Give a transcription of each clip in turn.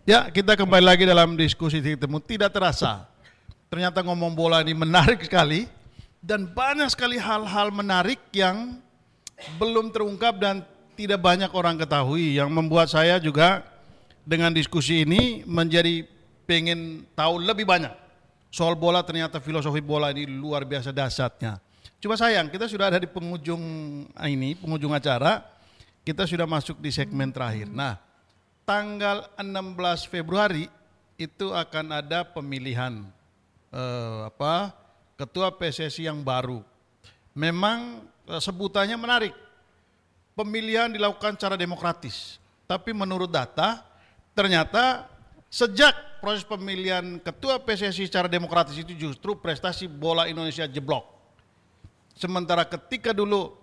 Ya, kita kembali lagi dalam diskusi titik temu. Tidak terasa, ternyata ngomong bola ini menarik sekali dan banyak sekali hal-hal menarik yang belum terungkap dan tidak banyak orang ketahui, yang membuat saya juga dengan diskusi ini menjadi pengen tahu lebih banyak soal bola. Ternyata filosofi bola ini luar biasa dahsyatnya. Cuma sayang, kita sudah ada di penghujung acara, kita sudah masuk di segmen terakhir. Nah, tanggal 16 Februari itu akan ada pemilihan ketua PSSI yang baru. Memang sebutannya menarik. Pemilihan dilakukan secara demokratis. Tapi menurut data, ternyata sejak proses pemilihan ketua PSSI secara demokratis itu justru prestasi bola Indonesia jeblok. Sementara ketika dulu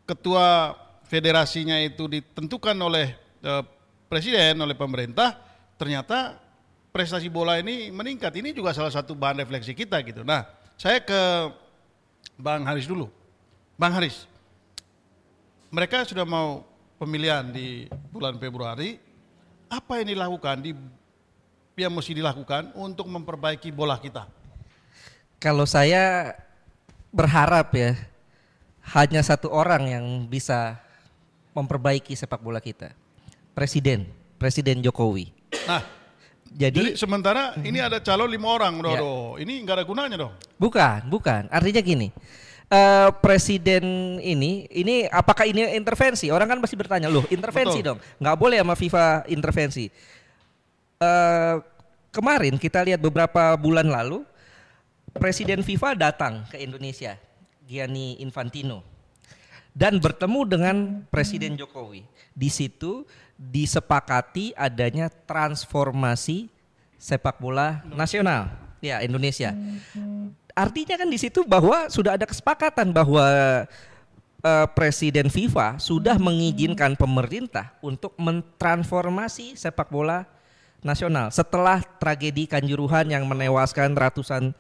ketua federasinya itu ditentukan oleh presiden, oleh pemerintah, ternyata prestasi bola ini meningkat. Ini juga salah satu bahan refleksi kita gitu. Nah, saya ke Bang Haris dulu. Bang Haris, mereka sudah mau pemilihan di bulan Februari. Apa yang dilakukan, yang mesti dilakukan untuk memperbaiki bola kita? Kalau saya berharap ya, hanya satu orang yang bisa memperbaiki sepak bola kita. Presiden Jokowi. Nah, jadi sementara ini ada calon 5 orang, ini nggak ada gunanya dong. Bukan. Artinya gini, presiden ini apakah ini intervensi? Orang kan pasti bertanya, loh intervensi. Betul dong, nggak boleh sama FIFA intervensi. Kemarin kita lihat beberapa bulan lalu, Presiden FIFA datang ke Indonesia, Gianni Infantino, dan bertemu dengan Presiden Jokowi. Di situ disepakati adanya transformasi sepak bola nasional ya Indonesia. Artinya kan di situ bahwa sudah ada kesepakatan bahwa Presiden FIFA sudah mengizinkan pemerintah untuk mentransformasi sepak bola nasional setelah tragedi Kanjuruhan yang menewaskan ratusan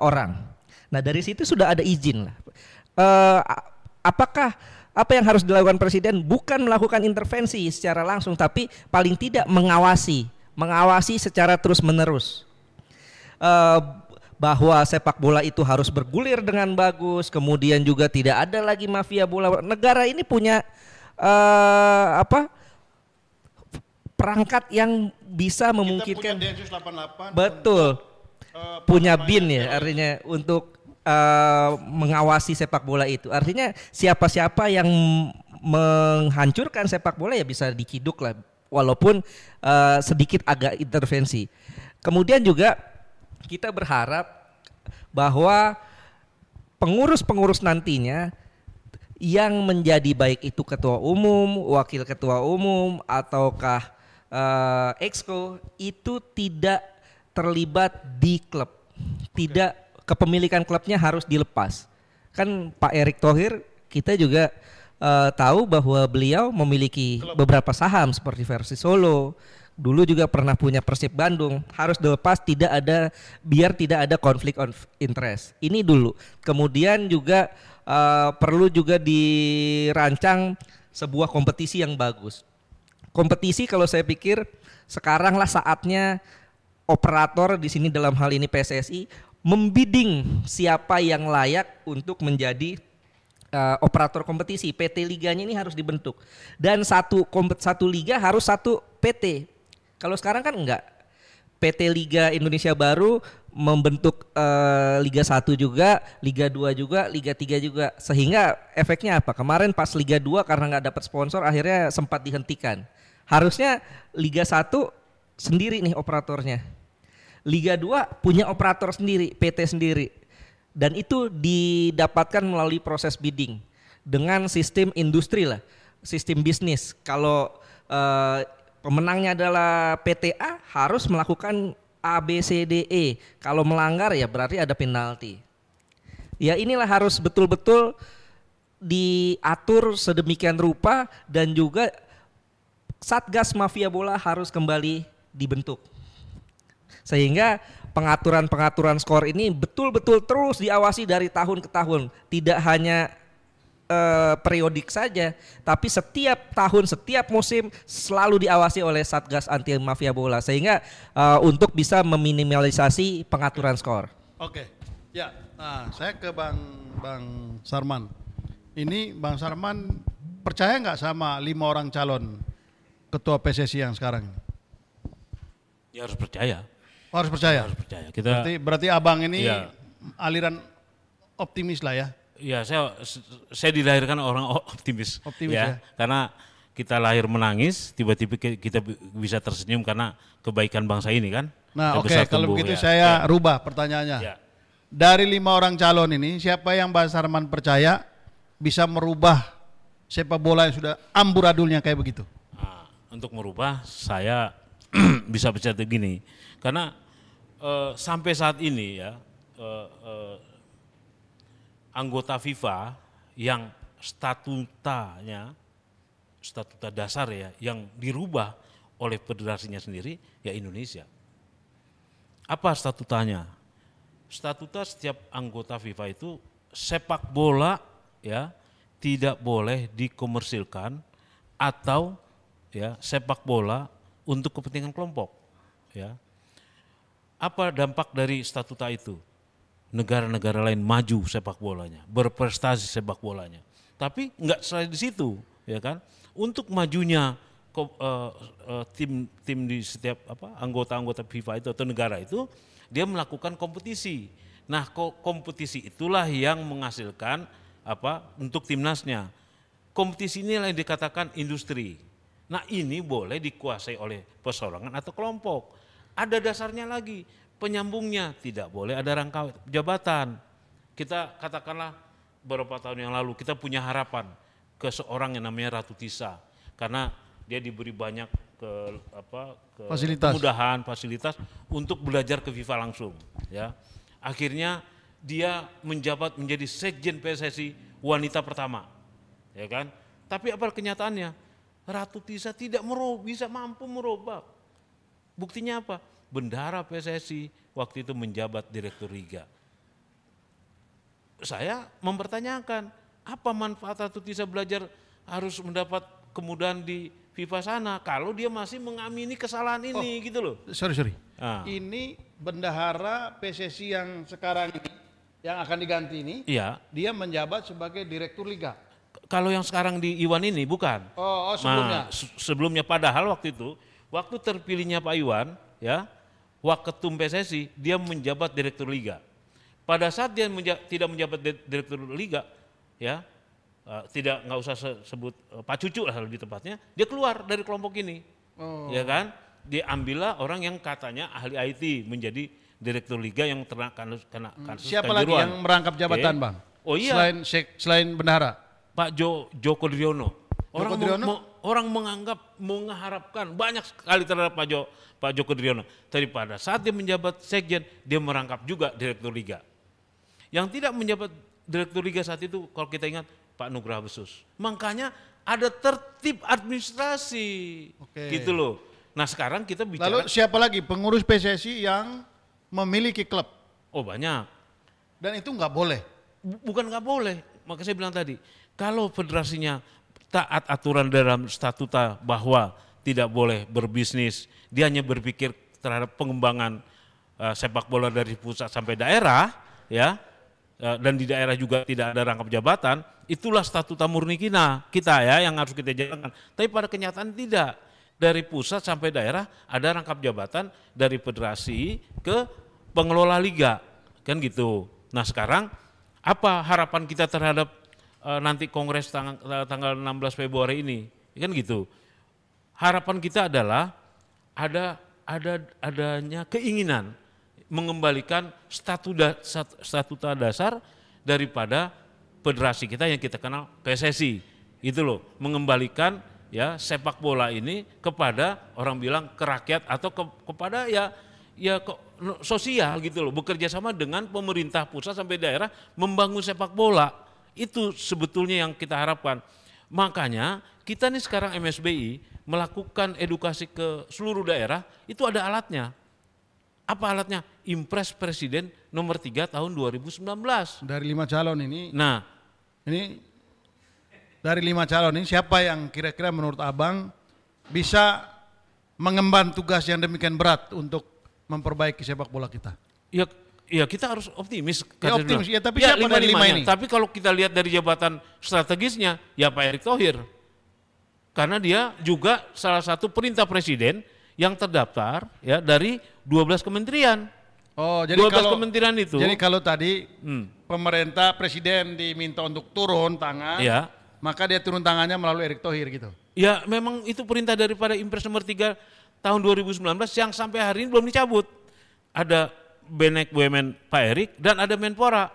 orang. Nah, dari situ sudah ada izin lah. Apakah apa yang harus dilakukan presiden bukan melakukan intervensi secara langsung, tapi paling tidak mengawasi secara terus-menerus bahwa sepak bola itu harus bergulir dengan bagus, kemudian juga tidak ada lagi mafia bola. Negara ini punya perangkat yang bisa memungkinkan. Kita punya Densus 88. Betul. Punya BIN ya, artinya untuk mengawasi sepak bola itu. Artinya siapa-siapa yang menghancurkan sepak bola ya bisa diciduk lah, walaupun sedikit agak intervensi. Kemudian juga kita berharap bahwa pengurus-pengurus nantinya yang menjadi baik itu ketua umum, wakil ketua umum, ataukah exco itu tidak terlibat di klub, tidak kepemilikan klubnya harus dilepas. Kan Pak Erick Thohir kita juga tahu bahwa beliau memiliki beberapa saham seperti Persis Solo. Dulu juga pernah punya Persib Bandung. Harus dilepas, biar tidak ada konflik of interest. Ini dulu. Kemudian juga perlu juga dirancang sebuah kompetisi yang bagus. Kompetisi kalau saya pikir sekaranglah saatnya operator di sini dalam hal ini PSSI membidding siapa yang layak untuk menjadi operator kompetisi. PT liganya ini harus dibentuk dan satu liga harus satu PT. Kalau sekarang kan enggak. PT Liga Indonesia Baru membentuk Liga 1 juga, Liga 2 juga, Liga 3 juga. Sehingga efeknya apa? Kemarin pas Liga 2 karena nggak dapat sponsor akhirnya sempat dihentikan. Harusnya Liga 1 sendiri nih operatornya. Liga 2 punya operator sendiri, PT sendiri. Dan itu didapatkan melalui proses bidding dengan sistem industri lah, sistem bisnis. Kalau pemenangnya adalah PTA harus melakukan A, B, C, D, E. Kalau melanggar ya berarti ada penalti. Ya inilah harus betul-betul diatur sedemikian rupa dan juga Satgas Mafia Bola harus kembali dibentuk. Sehingga pengaturan skor ini betul-betul terus diawasi dari tahun ke tahun. Tidak hanya periodik saja, tapi setiap tahun, setiap musim selalu diawasi oleh Satgas Anti Mafia Bola sehingga untuk bisa meminimalisasi pengaturan skor. Oke, ya. Nah, saya ke Bang Sarman. Ini Bang Sarman percaya nggak sama 5 orang calon ketua PSSI yang sekarang? Ya harus percaya. Oh, harus percaya. Harus percaya. Kita berarti abang ini ya, aliran optimis lah ya. Ya, saya dilahirkan orang optimis. Optimis ya. Karena kita lahir menangis, tiba-tiba kita bisa tersenyum karena kebaikan bangsa ini kan. Nah, oke, kalau begitu saya rubah pertanyaannya. Ya. Dari 5 orang calon ini, siapa yang Bang Sarman percaya bisa merubah sepak bola yang sudah amburadulnya kayak begitu? Nah, untuk merubah, saya bisa percaya begini, karena sampai saat ini ya, anggota FIFA yang statuta dasar ya, yang dirubah oleh federasinya sendiri ya Indonesia. Apa statutanya? Statuta setiap anggota FIFA itu sepak bola ya tidak boleh dikomersilkan atau ya sepak bola untuk kepentingan kelompok. Ya. Apa dampak dari statuta itu? Negara-negara lain maju sepak bolanya, berprestasi sepak bolanya. Tapi enggak selesai di situ, ya kan? Untuk majunya tim di setiap anggota-anggota FIFA itu atau negara itu, dia melakukan kompetisi. Nah, kompetisi itulah yang menghasilkan untuk timnasnya. Kompetisi inilah yang dikatakan industri. Nah, ini boleh dikuasai oleh perseorangan atau kelompok. Ada dasarnya lagi, penyambungnya tidak boleh ada rangkap jabatan. Kita katakanlah beberapa tahun yang lalu kita punya harapan ke seorang yang namanya Ratu Tisa karena dia diberi banyak kemudahan fasilitas untuk belajar ke FIFA langsung. Ya, akhirnya dia menjabat menjadi sekjen PSSI wanita pertama, ya kan? Tapi apa kenyataannya? Ratu Tisa tidak bisa mampu merubah. Buktinya apa? Bendahara PSSI waktu itu menjabat direktur liga. Saya mempertanyakan, apa manfaat Ratu Tisa belajar harus mendapat kemudahan di FIFA sana kalau dia masih mengamini kesalahan ini gitu loh. Sorry. Ini bendahara PSSI yang sekarang ini, yang akan diganti ini, iya, dia menjabat sebagai direktur liga. Kalau yang sekarang di Iwan ini bukan. Sebelumnya. Nah, sebelumnya padahal waktu terpilihnya Pak Iwan, ya, Waketum PSSI, dia menjabat direktur liga. Pada saat dia tidak menjabat direktur liga, ya, nggak usah sebut Pak Cucu lah lebih tepatnya, dia keluar dari kelompok ini, ya kan? Diambillah orang yang katanya ahli IT menjadi direktur liga yang kena kasus siapa lagi yang merangkap jabatan, Bang? Oh iya. Selain bendahara. Pak Joko Driono. Orang mengharapkan banyak sekali terhadap Pak Joko Driono. Tapi pada saat dia menjabat sekjen, dia merangkap juga direktur liga. Yang tidak menjabat direktur liga saat itu, kalau kita ingat, Pak Nugraha Besus. Makanya ada tertib administrasi, gitu loh. Nah sekarang kita bicara. Lalu siapa lagi pengurus PSSI yang memiliki klub? Oh banyak. Dan itu nggak boleh? Bukan nggak boleh, makanya saya bilang tadi. Kalau federasinya taat aturan dalam statuta bahwa tidak boleh berbisnis, dia hanya berpikir terhadap pengembangan sepak bola dari pusat sampai daerah, ya, dan di daerah juga tidak ada rangkap jabatan, itulah statuta murni kita ya yang harus kita jalankan. Tapi pada kenyataan tidak, dari pusat sampai daerah ada rangkap jabatan dari federasi ke pengelola liga, kan gitu. Nah sekarang apa harapan kita terhadap nanti kongres tanggal 16 Februari ini, kan gitu. Harapan kita adalah adanya keinginan mengembalikan statuta dasar daripada federasi kita yang kita kenal PSSI, itu loh, mengembalikan ya sepak bola ini kepada orang bilang ke rakyat atau kepada sosial gitu loh, bekerja sama dengan pemerintah pusat sampai daerah membangun sepak bola. Itu sebetulnya yang kita harapkan. Makanya kita nih sekarang MSBI melakukan edukasi ke seluruh daerah, itu ada alatnya. Apa alatnya? Impres Presiden nomor 3 tahun 2019. Dari 5 calon ini. Nah, ini dari 5 calon ini siapa yang kira-kira menurut Abang bisa mengemban tugas yang demikian berat untuk memperbaiki sepak bola kita? Ya kita harus optimis. Ya optimis, ya tapi siapa dari 5 ini? Tapi kalau kita lihat dari jabatan strategisnya, ya Pak Erick Thohir. Karena dia juga salah satu perintah presiden yang terdaftar ya dari 12 kementerian. Oh, jadi 12 kementerian itu. Jadi kalau tadi pemerintah presiden diminta untuk turun tangan, ya, maka dia turun tangannya melalui Erick Thohir gitu. Ya, memang itu perintah daripada Impres nomor 3 tahun 2019 yang sampai hari ini belum dicabut. Ada Benek BUMN Pak Erick dan ada Menpora.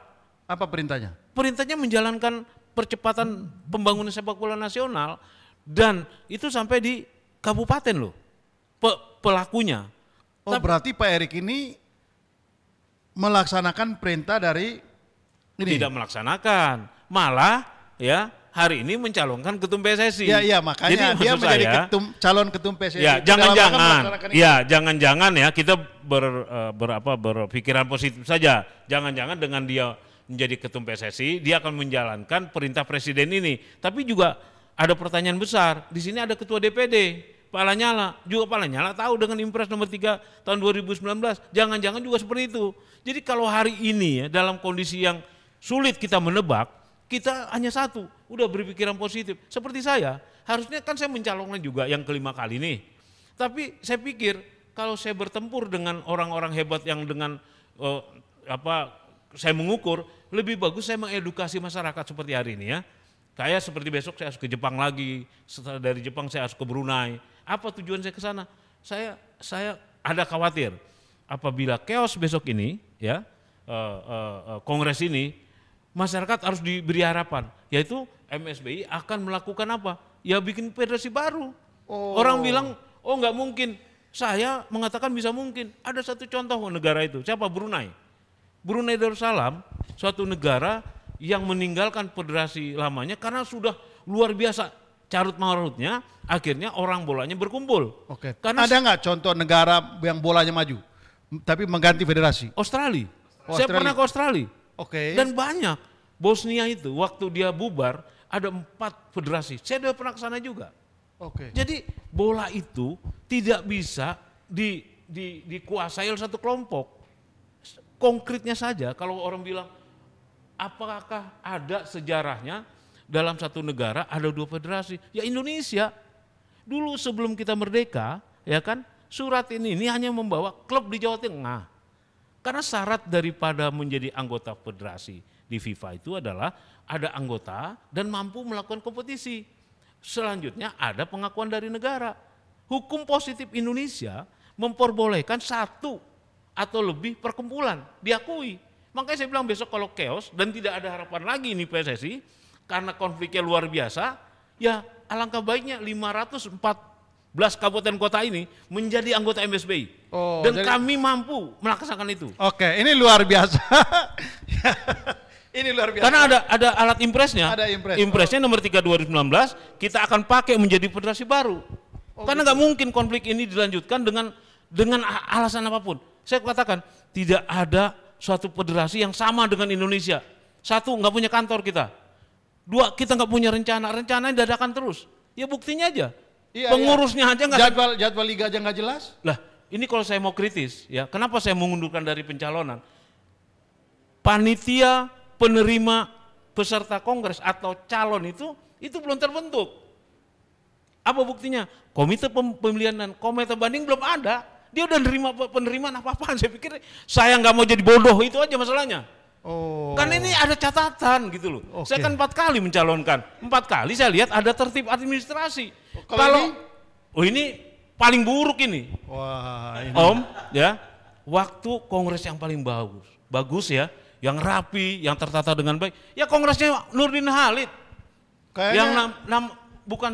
Apa perintahnya? Perintahnya menjalankan percepatan pembangunan sepak bola nasional dan itu sampai di kabupaten loh pelakunya. Oh, berarti Pak Erick ini melaksanakan perintah dari ini? Tidak melaksanakan, malah ya hari ini mencalonkan ketum PSSI. Iya, makanya dia menjadi calon ketum PSSI. Ya, jangan-jangan ya kita berpikiran positif saja. Jangan-jangan dengan dia menjadi ketum PSSI, dia akan menjalankan perintah presiden ini. Tapi juga ada pertanyaan besar. Di sini ada ketua DPD, Pak Lanyala. Juga Pak Lanyala tahu dengan Impres nomor 3 tahun 2019. Jangan-jangan juga seperti itu. Jadi kalau hari ini ya dalam kondisi yang sulit kita menebak, kita hanya satu, udah berpikiran positif. Seperti saya, harusnya kan saya mencalonkan juga yang kelima kali nih. Tapi saya pikir kalau saya bertempur dengan orang-orang hebat yang dengan saya mengukur, lebih bagus saya mengedukasi masyarakat seperti hari ini ya. Kayak seperti besok saya harus ke Jepang lagi, setelah dari Jepang saya harus ke Brunei. Apa tujuan saya ke sana? Saya ada khawatir apabila chaos besok ini ya, kongres ini, masyarakat harus diberi harapan, yaitu MSBI akan melakukan apa? Ya bikin federasi baru. Orang bilang, oh nggak mungkin. Saya mengatakan bisa mungkin. Ada satu contoh negara itu, siapa? Brunei. Brunei Darussalam, suatu negara yang meninggalkan federasi lamanya karena sudah luar biasa carut marutnya, akhirnya orang bolanya berkumpul. Oke. Karena ada nggak contoh negara yang bolanya maju, tapi mengganti federasi? Australia. Saya pernah ke Australia. Oke. Dan banyak. Bosnia itu waktu dia bubar ada 4 federasi. Saya sudah pernah ke sana juga. Oke. Jadi bola itu tidak bisa dikuasai oleh satu kelompok. Konkretnya saja kalau orang bilang apakah ada sejarahnya dalam satu negara ada 2 federasi? Ya Indonesia. Dulu sebelum kita merdeka, ya kan, surat ini hanya membawa klub di Jawa Tengah. Karena syarat daripada menjadi anggota federasi di FIFA itu adalah ada anggota dan mampu melakukan kompetisi. Selanjutnya ada pengakuan dari negara. Hukum positif Indonesia memperbolehkan 1 atau lebih perkumpulan diakui. Makanya saya bilang besok kalau chaos dan tidak ada harapan lagi ini PSSI karena konfliknya luar biasa, ya alangkah baiknya 514 kabupaten kota ini menjadi anggota MSBI. Dan kami mampu melaksanakan itu. Oke, ini luar biasa. Ini luar biasa. Karena ada alat impresnya. Ada impres. Impresnya nomor 3 2019 kita akan pakai menjadi federasi baru. Karena nggak mungkin konflik ini dilanjutkan dengan alasan apapun. Saya katakan tidak ada suatu federasi yang sama dengan Indonesia. 1, nggak punya kantor kita. 2, kita nggak punya rencananya dadakan terus. Ya buktinya aja. Iya, pengurusnya aja nggak. Jadwal liga aja nggak jelas. Lah, ini kalau saya mau kritis, ya kenapa saya mengundurkan dari pencalonan? Panitia penerima peserta kongres atau calon itu belum terbentuk. Apa buktinya? Komite pemilihan dan komite banding belum ada. Dia udah nerima penerimaan apa-apaan. Saya pikir saya nggak mau jadi bodoh, itu aja masalahnya. Kan ini ada catatan gitu loh. Saya kan 4 kali mencalonkan. 4 kali saya lihat ada tertib administrasi. Kalau ini paling buruk ini. Wah, ini. Om, ya. Waktu kongres yang paling bagus ya, yang rapi, yang tertata dengan baik. Ya kongresnya Nurdin Halid. Kayaknya yang bukan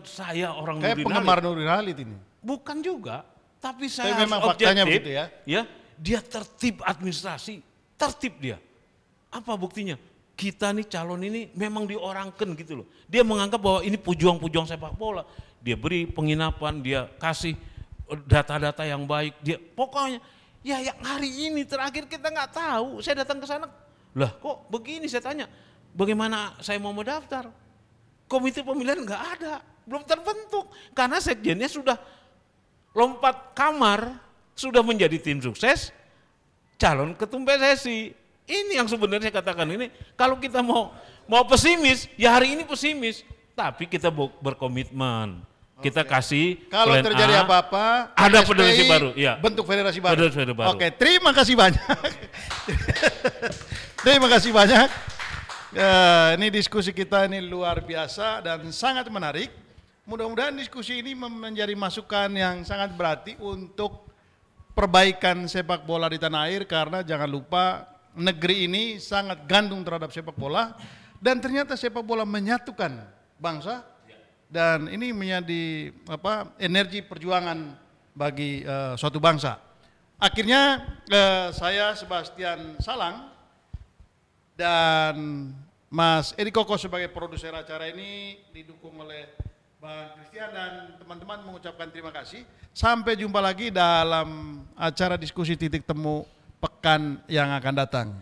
saya orang kayak Nurdin penggemar Halid. Nurdin Halid ini. Bukan juga, tapi saya memang harus faktanya objektif. begitu ya. Ya, dia tertib administrasi, tertib dia. Apa buktinya? Kita nih calon ini memang diorangkan gitu loh. Dia menganggap bahwa ini pejuang-pejuang sepak bola. Dia beri penginapan, dia kasih data-data yang baik. Dia pokoknya ya yang hari ini terakhir kita nggak tahu. Saya datang ke sana, lah kok begini saya tanya. Bagaimana saya mau mendaftar? komite pemilihan nggak ada, belum terbentuk. Karena sekjennya sudah lompat kamar, sudah menjadi tim sukses, calon ketum PSSI. Ini yang sebenarnya saya katakan ini, kalau kita mau pesimis, ya hari ini pesimis, tapi kita berkomitmen. Kita kasih kalau plan terjadi A, apa-apa, ada FSPI federasi baru, ya. bentuk federasi baru. Federasi baru. Oke, terima kasih banyak. Terima kasih banyak. Ini diskusi kita ini luar biasa dan sangat menarik. Mudah-mudahan diskusi ini menjadi masukan yang sangat berarti untuk perbaikan sepak bola di tanah air, karena jangan lupa negeri ini sangat gandung terhadap sepak bola dan ternyata sepak bola menyatukan bangsa. Dan ini menjadi energi perjuangan bagi suatu bangsa. Akhirnya saya Sebastian Salang dan Mas Edi Koko sebagai produser acara ini didukung oleh Bang Christian dan teman-teman mengucapkan terima kasih. Sampai jumpa lagi dalam acara diskusi titik temu pekan yang akan datang.